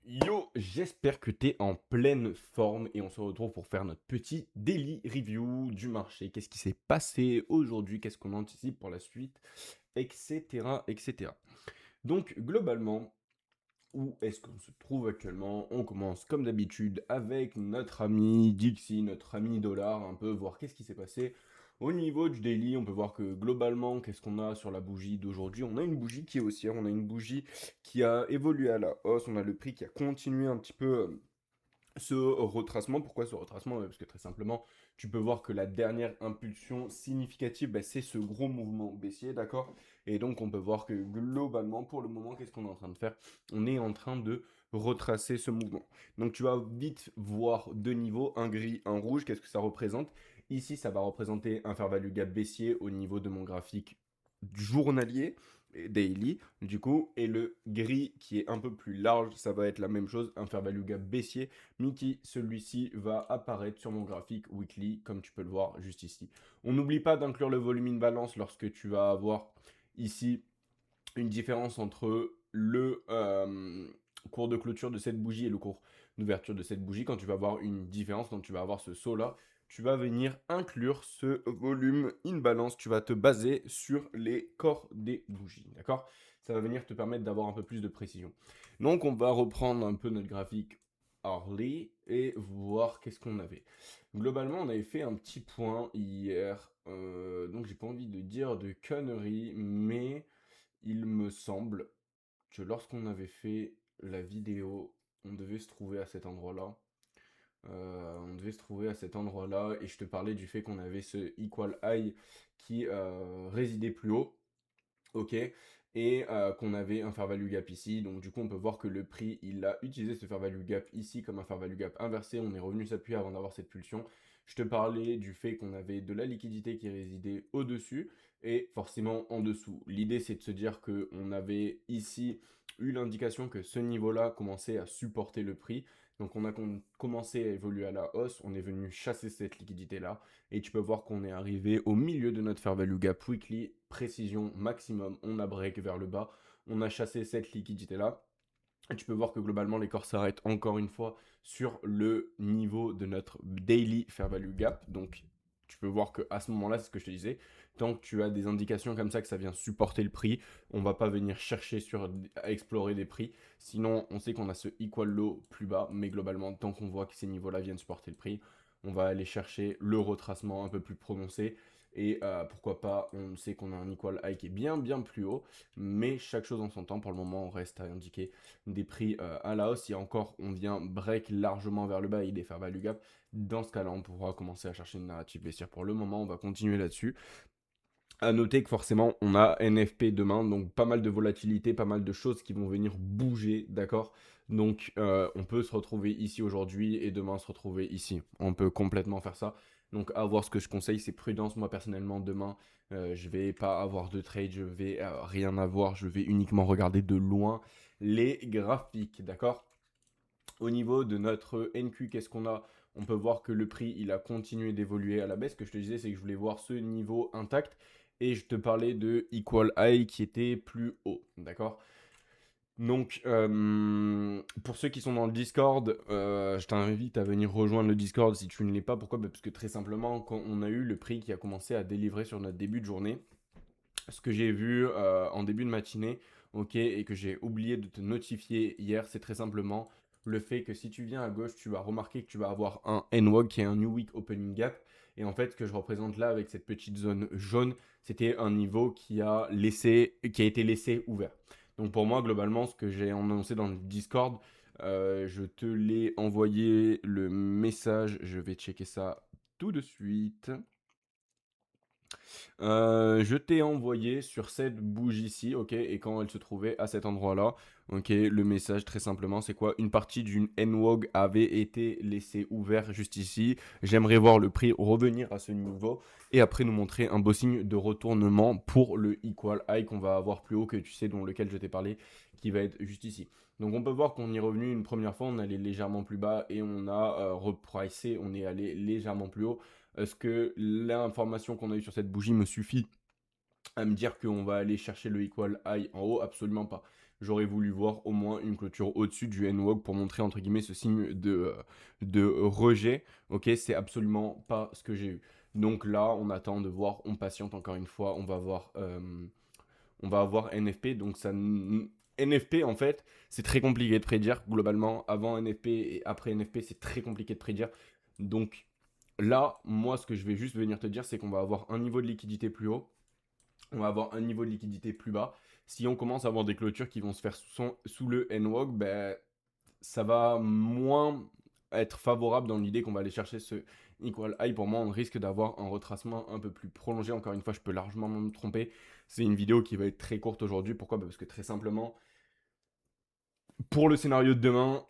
Yo, j'espère que tu es en pleine forme et on se retrouve pour faire notre petit daily review du marché. Qu'est-ce qui s'est passé aujourd'hui? Qu'est-ce qu'on anticipe pour la suite? Etc. etc. Donc, globalement, où est-ce qu'on se trouve actuellement? On commence comme d'habitude avec notre ami Dixie, notre ami Dollar, un peu voir qu'est-ce qui s'est passé. Au niveau du daily, on peut voir que globalement, qu'est-ce qu'on a sur la bougie d'aujourd'hui? On a une bougie qui est haussière, on a une bougie qui a évolué à la hausse, on a le prix qui a continué un petit peu ce retracement. Pourquoi ce retracement? Parce que très simplement, tu peux voir que la dernière impulsion significative, bah, c'est ce gros mouvement baissier, d'accord? Et donc, on peut voir que globalement, pour le moment, qu'est-ce qu'on est en train de faire? On est en train de retracer ce mouvement. Donc, tu vas vite voir deux niveaux, un gris, un rouge. Qu'est-ce que ça représente? Ici, ça va représenter un fair value gap baissier au niveau de mon graphique journalier, daily, du coup, et le gris qui est un peu plus large, ça va être la même chose, un fair value gap baissier Mickey, celui-ci va apparaître sur mon graphique weekly, comme tu peux le voir juste ici. On n'oublie pas d'inclure le volume in balance lorsque tu vas avoir ici une différence entre le cours de clôture de cette bougie et le cours d'ouverture de cette bougie. Quand tu vas avoir une différence, quand tu vas avoir ce saut-là, tu vas venir inclure ce volume in balance. Tu vas te baser sur les corps des bougies, d'accord? Ça va venir te permettre d'avoir un peu plus de précision. Donc, on va reprendre un peu notre graphique Harley et voir qu'est-ce qu'on avait. Globalement, on avait fait un petit point hier. Donc, j'ai pas envie de dire de conneries, mais il me semble que lorsqu'on avait fait la vidéo, on devait se trouver à cet endroit-là. On devait se trouver à cet endroit-là et je te parlais du fait qu'on avait ce equal high qui résidait plus haut, ok, et qu'on avait un fair value gap ici. Donc du coup, on peut voir que le prix, il a utilisé ce fair value gap ici comme un fair value gap inversé. On est revenu s'appuyer avant d'avoir cette pulsion. Je te parlais du fait qu'on avait de la liquidité qui résidait au-dessus et forcément en dessous. L'idée, c'est de se dire que on avait ici eu l'indication que ce niveau-là commençait à supporter le prix. Donc on a commencé à évoluer à la hausse, on est venu chasser cette liquidité-là, et tu peux voir qu'on est arrivé au milieu de notre fair value gap weekly, précision maximum, on a break vers le bas, on a chassé cette liquidité-là. Et tu peux voir que globalement les corps s'arrêtent encore une fois sur le niveau de notre daily fair value gap. Donc tu peux voir que à ce moment-là, c'est ce que je te disais, tant que tu as des indications comme ça que ça vient supporter le prix, on va pas venir chercher à explorer des prix. Sinon, on sait qu'on a ce equal low plus bas, mais globalement, tant qu'on voit que ces niveaux-là viennent supporter le prix, on va aller chercher le retracement un peu plus prononcé. Et pourquoi pas, on sait qu'on a un equal high qui est bien plus haut, mais chaque chose en son temps. Pour le moment, on reste à indiquer des prix à la hausse. Si encore on vient break largement vers le bas et des fair value gap, dans ce cas-là, on pourra commencer à chercher une narrative baissière. Pour le moment, on va continuer là-dessus. À noter que forcément, on a NFP demain, donc pas mal de volatilité, pas mal de choses qui vont venir bouger, d'accord? Donc, on peut se retrouver ici aujourd'hui et demain se retrouver ici. On peut complètement faire ça. Donc, à voir, ce que je conseille, c'est prudence. Moi, personnellement, demain, je vais pas avoir de trade, je vais rien avoir, je vais uniquement regarder de loin les graphiques, d'accord? Au niveau de notre NQ, qu'est-ce qu'on a? On peut voir que le prix, il a continué d'évoluer à la baisse. Ce que je te disais, c'est que je voulais voir ce niveau intact. Et je te parlais de Equal High qui était plus haut. D'accord? Donc, pour ceux qui sont dans le Discord, je t'invite à venir rejoindre le Discord si tu ne l'es pas. Pourquoi? Parce que très simplement, quand on a eu le prix qui a commencé à délivrer sur notre début de journée, ce que j'ai vu en début de matinée, ok, et que j'ai oublié de te notifier hier, c'est très simplement le fait que si tu viens à gauche, tu vas remarquer que tu vas avoir un NWOG qui est un New Week Opening Gap. Et en fait, ce que je représente là avec cette petite zone jaune, c'était un niveau qui a été laissé ouvert. Donc pour moi, globalement, ce que j'ai annoncé dans le Discord, je te l'ai envoyé le message. Je vais checker ça tout de suite. Je t'ai envoyé sur cette bougie-ci, ok, et quand elle se trouvait à cet endroit-là, ok, le message très simplement, c'est quoi? Une partie d'une NWOG avait été laissée ouverte juste ici. J'aimerais voir le prix revenir à ce niveau et après nous montrer un beau signe de retournement pour le equal high qu'on va avoir plus haut que tu sais, dont lequel je t'ai parlé, qui va être juste ici. Donc on peut voir qu'on y est revenu une première fois, on allait légèrement plus bas et on a repricé, on est allé légèrement plus haut. Est-ce que l'information qu'on a eue sur cette bougie me suffit à me dire qu'on va aller chercher le equal high en haut? Absolument pas. j'aurais voulu voir au moins une clôture au-dessus du N-Walk pour montrer entre guillemets ce signe de rejet. Ok, c'est absolument pas ce que j'ai eu. Donc là, on attend de voir, on patiente encore une fois, on va avoir NFP. Donc ça, NFP en fait, c'est très compliqué de prédire globalement. Avant NFP et après NFP, c'est très compliqué de prédire. Donc là, moi, ce que je vais juste venir te dire, c'est qu'on va avoir un niveau de liquidité plus haut, on va avoir un niveau de liquidité plus bas. Si on commence à avoir des clôtures qui vont se faire sous le N-Walk, ben, ça va moins être favorable dans l'idée qu'on va aller chercher ce equal high. Pour moi, on risque d'avoir un retracement un peu plus prolongé. Encore une fois, je peux largement me tromper. C'est une vidéo qui va être très courte aujourd'hui. Pourquoi? Parce que très simplement, pour le scénario de demain,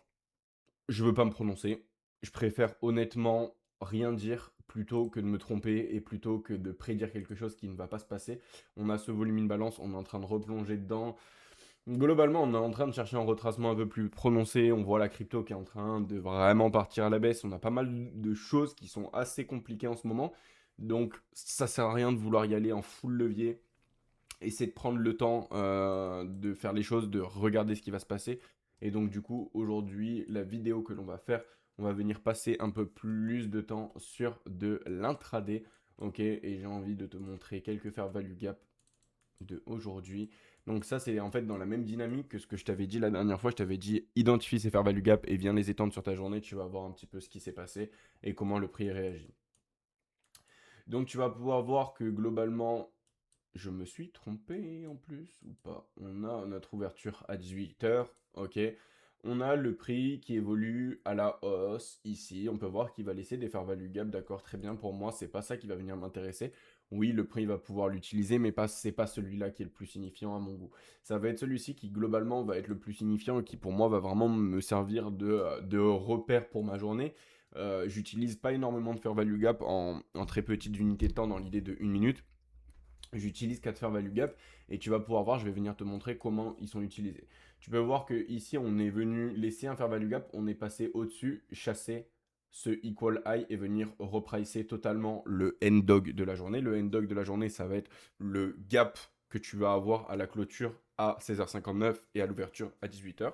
je veux pas me prononcer. Je préfère honnêtement rien dire plutôt que de me tromper et plutôt que de prédire quelque chose qui ne va pas se passer. On a ce volume in balance, on est en train de replonger dedans. Globalement, on est en train de chercher un retracement un peu plus prononcé. On voit la crypto qui est en train de vraiment partir à la baisse. On a pas mal de choses qui sont assez compliquées en ce moment. Donc, ça sert à rien de vouloir y aller en full levier. Essayer de prendre le temps de faire les choses, de regarder ce qui va se passer. Et donc, du coup, aujourd'hui, la vidéo que l'on va faire, on va venir passer un peu plus de temps sur de l'intraday. Ok, et j'ai envie de te montrer quelques fair value gap de aujourd'hui. Donc ça, c'est en fait dans la même dynamique que ce que je t'avais dit la dernière fois. Je t'avais dit, identifie ces fair value gap et viens les étendre sur ta journée. Tu vas voir un petit peu ce qui s'est passé et comment le prix réagit. Donc tu vas pouvoir voir que globalement, je me suis trompé en plus ou pas. On a notre ouverture à 18 h. Ok. On a le prix qui évolue à la hausse ici. On peut voir qu'il va laisser des fair value gap. D'accord, très bien. Pour moi, c'est pas ça qui va venir m'intéresser. Oui, le prix va pouvoir l'utiliser, mais pas, c'est pas celui-là qui est le plus signifiant à mon goût. Ça va être celui-ci qui globalement va être le plus signifiant et qui pour moi va vraiment me servir de repère pour ma journée. J'utilise pas énormément de fair value gap en très petites unités de temps dans l'idée de 1 minute. J'utilise 4 fair value gap et tu vas pouvoir voir, je vais venir te montrer comment ils sont utilisés. Tu peux voir que ici on est venu laisser un fair value gap, on est passé au-dessus, chasser ce equal high et venir repricer totalement le end dog de la journée. Le end dog de la journée, ça va être le gap que tu vas avoir à la clôture à 16h59 et à l'ouverture à 18 h.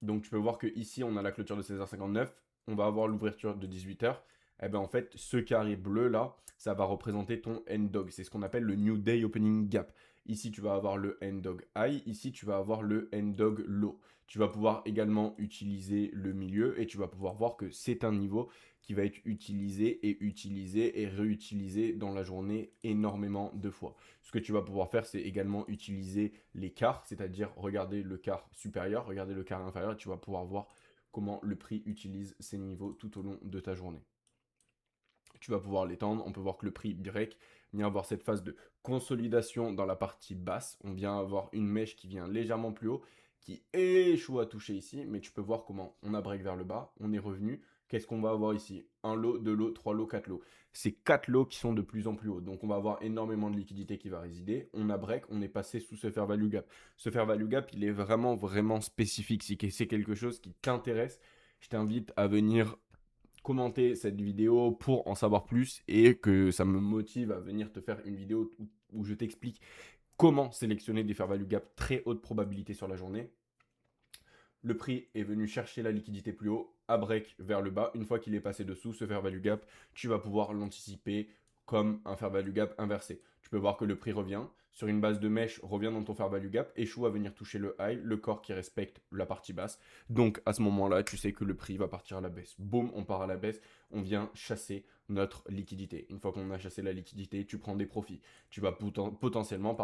Donc tu peux voir que ici on a la clôture de 16h59, on va avoir l'ouverture de 18 h. Et bien en fait, ce carré bleu là, ça va représenter ton end dog. C'est ce qu'on appelle le New Day Opening Gap. Ici tu vas avoir le end dog high, ici tu vas avoir le end dog low. Tu vas pouvoir également utiliser le milieu et tu vas pouvoir voir que c'est un niveau qui va être utilisé et réutilisé dans la journée énormément de fois. Ce que tu vas pouvoir faire, c'est également utiliser les quarts, c'est-à-dire regarder le quart supérieur, regarder le quart inférieur, et tu vas pouvoir voir comment le prix utilise ces niveaux tout au long de ta journée. Tu vas pouvoir l'étendre, on peut voir que le prix break vient avoir cette phase de consolidation dans la partie basse, on vient avoir une mèche qui vient légèrement plus haut, qui échoue à toucher ici, mais tu peux voir comment on a break vers le bas, on est revenu. Qu'est-ce qu'on va avoir ici? Un lot, deux lots, trois lots, quatre lots. C'est quatre lots qui sont de plus en plus hauts. Donc on va avoir énormément de liquidité qui va résider. On a break, on est passé sous ce fair value gap. Ce fair value gap, il est vraiment, vraiment spécifique. Si c'est quelque chose qui t'intéresse, je t'invite à venir commenter cette vidéo pour en savoir plus et que ça me motive à venir te faire une vidéo où je t'explique comment sélectionner des fair value gap très haute probabilité sur la journée. Le prix est venu chercher la liquidité plus haut, à break vers le bas. Une fois qu'il est passé dessous, ce fair value gap, tu vas pouvoir l'anticiper comme un fair value gap inversé. Tu peux voir que le prix revient, sur une base de mèche, revient dans ton fair value gap, échoue à venir toucher le high, le corps qui respecte la partie basse. Donc à ce moment-là, tu sais que le prix va partir à la baisse. Boum, on part à la baisse, on vient chasser notre liquidité. Une fois qu'on a chassé la liquidité, tu prends des profits. Tu vas potentiellement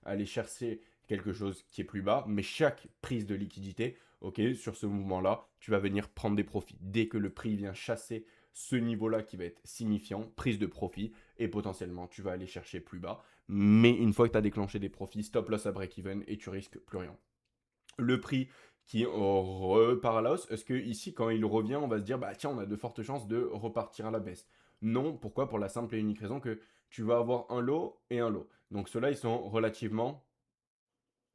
aller chercher quelque chose qui est plus bas, mais chaque prise de liquidité, ok, sur ce mouvement-là, tu vas venir prendre des profits. Dès que le prix vient chasser ce niveau-là qui va être signifiant, prise de profit, et potentiellement tu vas aller chercher plus bas. Mais une fois que tu as déclenché des profits, stop loss à break-even et tu risques plus rien. Le prix qui repart à la hausse, est-ce que ici, quand il revient, on va se dire, bah tiens, on a de fortes chances de repartir à la baisse? Non, pourquoi? Pour la simple et unique raison que tu vas avoir un lot et un lot. Donc ceux-là, ils sont relativement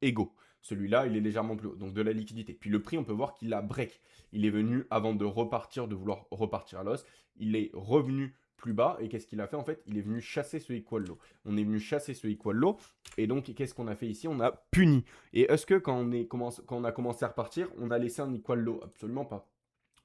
égaux. Celui-là, il est légèrement plus haut, donc de la liquidité. Puis le prix, on peut voir qu'il a break. Il est venu avant de repartir, de vouloir repartir à l'os. Il est revenu plus bas. Et qu'est-ce qu'il a fait en fait? Il est venu chasser ce equal low. On est venu chasser ce equal low. Et donc, qu'est-ce qu'on a fait ici? On a puni. Et est-ce que quand on a commencé à repartir, on a laissé un equal low? Absolument pas.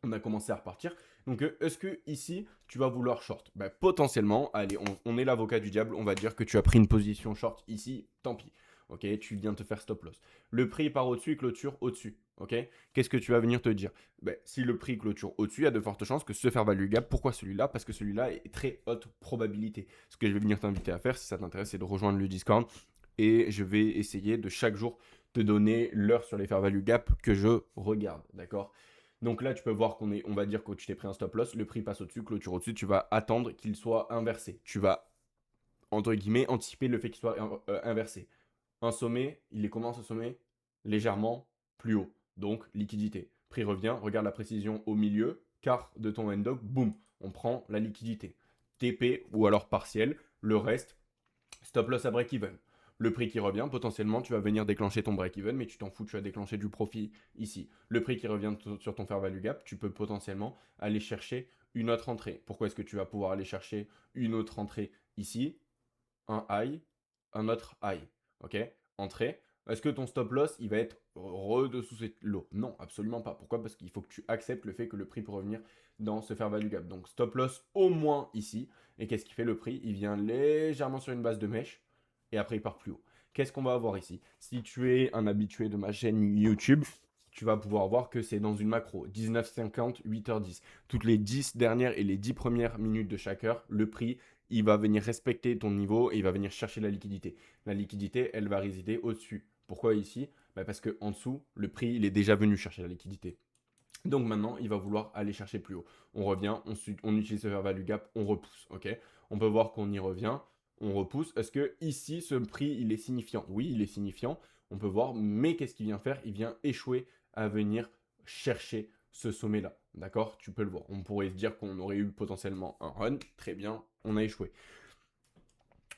On a commencé à repartir. Donc, est-ce que ici, tu vas vouloir short? Bah, potentiellement, allez, on est l'avocat du diable. On va dire que tu as pris une position short ici. Tant pis. Ok, tu viens te faire stop loss. Le prix part au-dessus et clôture au-dessus. Ok, qu'est-ce que tu vas venir te dire? Ben, si le prix clôture au-dessus, il y a de fortes chances que ce fair value gap. Pourquoi celui-là? Parce que celui-là est très haute probabilité. Ce que je vais venir t'inviter à faire, si ça t'intéresse, c'est de rejoindre le Discord. Et je vais essayer de chaque jour te donner l'heure sur les fair value gap que je regarde. D'accord? Donc là, tu peux voir on va dire que tu t'es pris un stop loss, le prix passe au-dessus, clôture au-dessus, tu vas attendre qu'il soit inversé. Tu vas, entre guillemets, anticiper le fait qu'il soit inversé. Un sommet, il est comment ce sommet? Légèrement plus haut. Donc, liquidité. Prix revient, regarde la précision au milieu, quart de ton N-Dog, boum, on prend la liquidité. TP ou alors partiel, le reste, stop loss à break-even. Le prix qui revient, potentiellement, tu vas venir déclencher ton break-even, mais tu t'en fous, tu vas déclencher du profit ici. Le prix qui revient sur ton fair value gap, tu peux potentiellement aller chercher une autre entrée. Pourquoi est-ce que tu vas pouvoir aller chercher une autre entrée ici? Un high, un autre high. Ok? Entrée. Est-ce que ton stop loss, il va être redessous cette low? Non, absolument pas. Pourquoi? Parce qu'il faut que tu acceptes le fait que le prix peut revenir dans ce fair value gap. Donc stop loss au moins ici. Et qu'est-ce qui fait le prix? Il vient légèrement sur une base de mèche et après il part plus haut. Qu'est-ce qu'on va avoir ici? Si tu es un habitué de ma chaîne YouTube, tu vas pouvoir voir que c'est dans une macro 19h50, 8h10. Toutes les 10 dernières et les 10 premières minutes de chaque heure, le prix il va venir respecter ton niveau et il va venir chercher la liquidité. La liquidité, elle va résider au-dessus. Pourquoi ici? Parce qu'en dessous, le prix, il est déjà venu chercher la liquidité. Donc maintenant, il va vouloir aller chercher plus haut. On revient, on utilise ce fair value gap, on repousse. Ok, on peut voir qu'on y revient, on repousse. Est-ce que ici, ce prix, il est signifiant? Oui, il est signifiant. On peut voir, mais qu'est-ce qu'il vient faire? Il vient échouer à venir chercher ce sommet-là. D'accord? Tu peux le voir. On pourrait se dire qu'on aurait eu potentiellement un run. Très bien, on a échoué.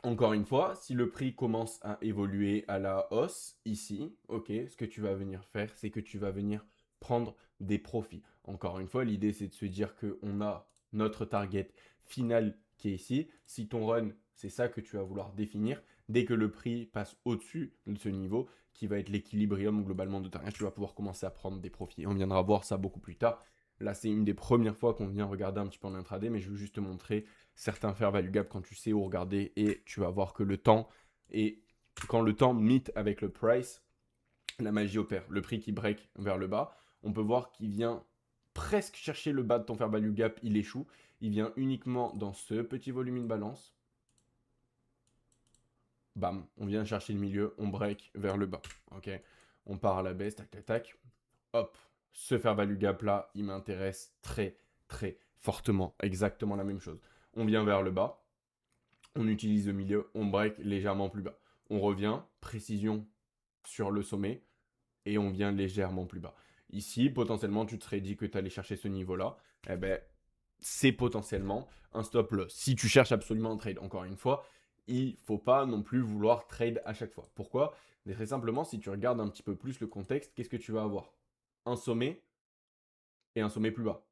Encore une fois, si le prix commence à évoluer à la hausse ici, ok, ce que tu vas venir faire, c'est que tu vas venir prendre des profits. Encore une fois, l'idée c'est de se dire qu'on a notre target final qui est ici. Si ton run, c'est ça que tu vas vouloir définir, dès que le prix passe au-dessus de ce niveau, qui va être l'équilibrium globalement de ta range, tu vas pouvoir commencer à prendre des profits. On viendra voir ça beaucoup plus tard. Là, c'est une des premières fois qu'on vient regarder un petit peu en intraday, mais je veux juste te montrer certains fair value gap quand tu sais où regarder et tu vas voir que le temps, et quand le temps meet avec le price, la magie opère. Le prix qui break vers le bas, on peut voir qu'il vient presque chercher le bas de ton fair value gap, il échoue. Il vient uniquement dans ce petit volume de balance. Bam, on vient chercher le milieu, on break vers le bas. Ok, on part à la baisse, tac tac tac. Hop, ce fair value gap là, il m'intéresse très très fortement. Exactement la même chose. On vient vers le bas, on utilise le milieu, on break légèrement plus bas. On revient, précision sur le sommet, et on vient légèrement plus bas. Ici, potentiellement, tu te serais dit que tu allais chercher ce niveau-là. Eh ben, c'est potentiellement un stop loss. Si tu cherches absolument un trade, encore une fois, il ne faut pas non plus vouloir trade à chaque fois. Pourquoi? Mais très simplement, si tu regardes un petit peu plus le contexte, qu'est-ce que tu vas avoir? Un sommet et un sommet plus bas.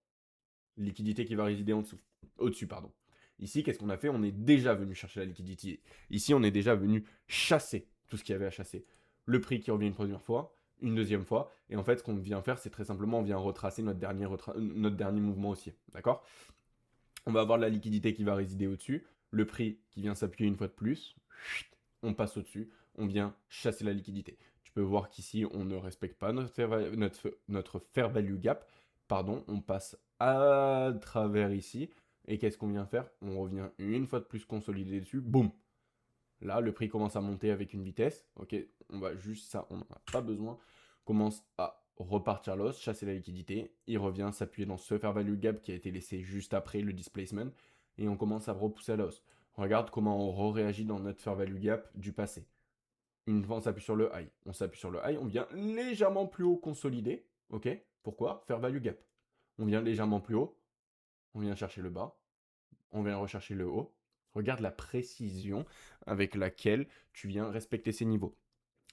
Liquidité qui va résider en dessous. Au-dessus, pardon. Ici, qu'est-ce qu'on a fait? On est déjà venu chercher la liquidité. Ici, on est déjà venu chasser tout ce qu'il y avait à chasser. Le prix qui revient une première fois, une deuxième fois. Et en fait, ce qu'on vient faire, c'est très simplement, on vient retracer notre dernier mouvement haussier. D'accord? On va avoir la liquidité qui va résider au-dessus. Le prix qui vient s'appuyer une fois de plus. On passe au-dessus. On vient chasser la liquidité. Tu peux voir qu'ici, on ne respecte pas notre fair value gap. Pardon, on passe à travers ici. Et qu'est-ce qu'on vient faire? On revient une fois de plus consolider dessus. Boum! Là, le prix commence à monter avec une vitesse. Ok, on va juste ça, on n'en a pas besoin. Commence à repartir l'os, chasser la liquidité. Il revient s'appuyer dans ce fair value gap qui a été laissé juste après le displacement. Et on commence à repousser à l'os. Regarde comment on réagit dans notre fair value gap du passé. Une fois on s'appuie sur le high. On s'appuie sur le high, on vient légèrement plus haut consolider. Ok, pourquoi? Fair value gap. On vient légèrement plus haut. On vient chercher le bas. On vient rechercher le haut. Regarde la précision avec laquelle tu viens respecter ces niveaux.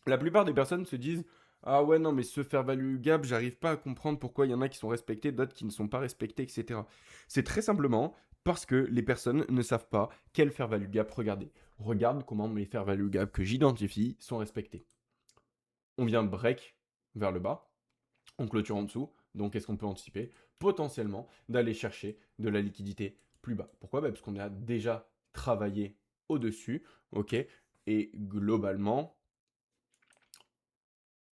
La plupart des personnes se disent ah ouais, non, mais ce fair value gap, j'arrive pas à comprendre pourquoi il y en a qui sont respectés, d'autres qui ne sont pas respectés, etc. C'est très simplement Parce que les personnes ne savent pas quel fair value gap regarder. Regarde comment mes fair value gap que j'identifie sont respectés. On vient break vers le bas, on clôture en dessous, donc qu'est-ce qu'on peut anticiper? Potentiellement d'aller chercher de la liquidité plus bas. Pourquoi? Parce qu'on a déjà travaillé au-dessus, ok? Et globalement,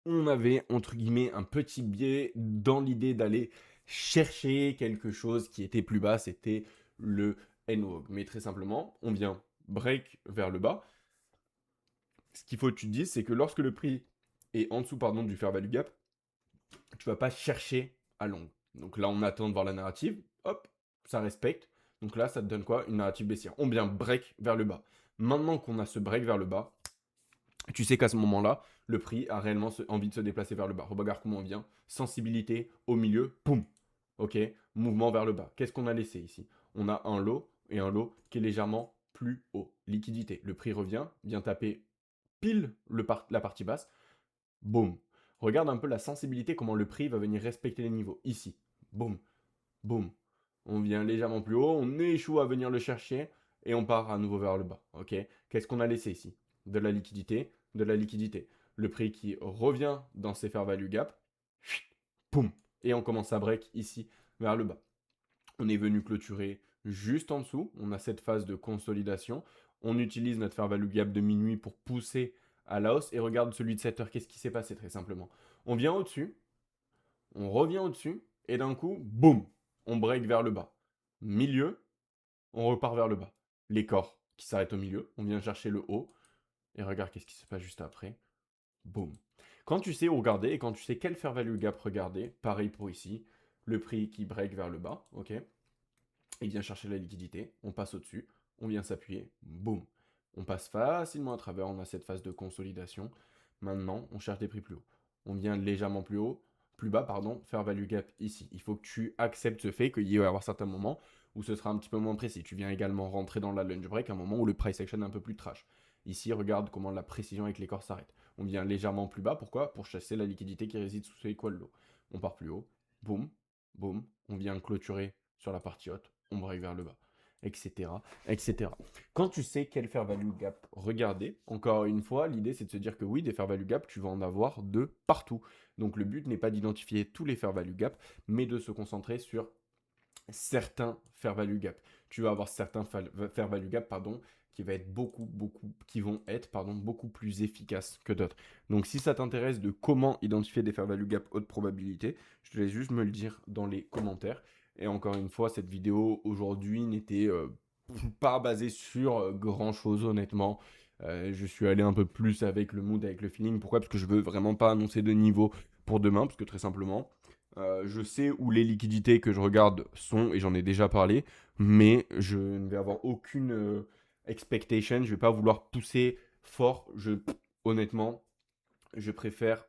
on avait, entre guillemets, un petit biais dans l'idée d'aller chercher quelque chose qui était plus bas, c'était le N-Walk. Mais très simplement, on vient break vers le bas. Ce qu'il faut que tu te dises, c'est que lorsque le prix est en dessous pardon, du fair value gap, tu vas pas chercher à long. Donc là, on attend de voir la narrative, hop, ça respecte. Donc là, ça te donne quoi? Une narrative baissière. On vient break vers le bas. Maintenant qu'on a ce break vers le bas, tu sais qu'à ce moment-là, le prix a réellement envie de se déplacer vers le bas. Regarde comment on vient. Sensibilité au milieu, poum. Ok, mouvement vers le bas. Qu'est-ce qu'on a laissé ici? On a un lot et un lot qui est légèrement plus haut. Liquidité. Le prix revient, vient taper pile la partie basse. Boum. Regarde un peu la sensibilité, comment le prix va venir respecter les niveaux. Ici. Boum. Boum. On vient légèrement plus haut, on échoue à venir le chercher et on part à nouveau vers le bas. Ok. Qu'est-ce qu'on a laissé ici? De la liquidité, de la liquidité. Le prix qui revient dans ses fair value gap, poum, et on commence à break ici vers le bas. On est venu clôturer juste en dessous. On a cette phase de consolidation. On utilise notre fair value gap de minuit pour pousser à la hausse. Et regarde celui de 7 heures. Qu'est-ce qui s'est passé très simplement? On vient au-dessus, on revient au-dessus, et d'un coup, boum, on break vers le bas. Milieu, on repart vers le bas. Les corps qui s'arrêtent au milieu, on vient chercher le haut, et regarde qu'est-ce qui se passe juste après. Boum. Quand tu sais où regarder et quand tu sais quel fair value gap regarder, pareil pour ici, le prix qui break vers le bas, ok? Il vient chercher la liquidité, on passe au-dessus, on vient s'appuyer, boum. On passe facilement à travers, on a cette phase de consolidation. Maintenant, on cherche des prix plus hauts. On vient légèrement plus haut, plus bas, pardon, faire value gap ici. Il faut que tu acceptes ce fait qu'il va y avoir certains moments où ce sera un petit peu moins précis. Tu viens également rentrer dans la lunch break, un moment où le price action est un peu plus trash. Ici, regarde comment la précision avec les corps s'arrête. On vient légèrement plus bas, pourquoi? Pour chasser la liquidité qui réside sous ce equal low. On part plus haut, boum, boum, on vient clôturer sur la partie haute, on break vers le bas, etc., etc. Quand tu sais quel fair value gap regarder, encore une fois, l'idée c'est de se dire que oui, des fair value gap, tu vas en avoir de partout. Donc le but n'est pas d'identifier tous les fair value gap, mais de se concentrer sur certains fair value gap. Tu vas avoir certains fair value gap, pardon, qui vont être, beaucoup plus efficaces que d'autres. Donc, si ça t'intéresse de comment identifier des fair value gap haute probabilité, je te laisse juste me le dire dans les commentaires. Et encore une fois, cette vidéo aujourd'hui n'était pas basée sur grand chose, honnêtement. Je suis allé un peu plus avec le mood, avec le feeling. Pourquoi? Parce que je veux vraiment pas annoncer de niveau pour demain, parce que très simplement, je sais où les liquidités que je regarde sont, et j'en ai déjà parlé, mais je ne vais avoir aucune expectation. Je ne vais pas vouloir pousser fort. Honnêtement, je préfère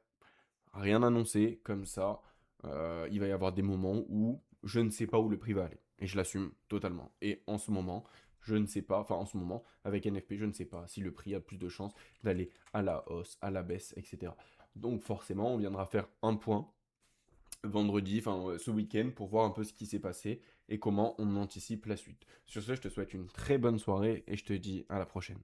rien annoncer comme ça. Il va y avoir des moments où je ne sais pas où le prix va aller. Et je l'assume totalement. Et en ce moment, je ne sais pas, enfin en ce moment, avec NFP, je ne sais pas si le prix a plus de chances d'aller à la hausse, à la baisse, etc. Donc forcément, on viendra faire un point vendredi, ce week-end, pour voir un peu ce qui s'est passé et comment on anticipe la suite. Sur ce, je te souhaite une très bonne soirée et je te dis à la prochaine.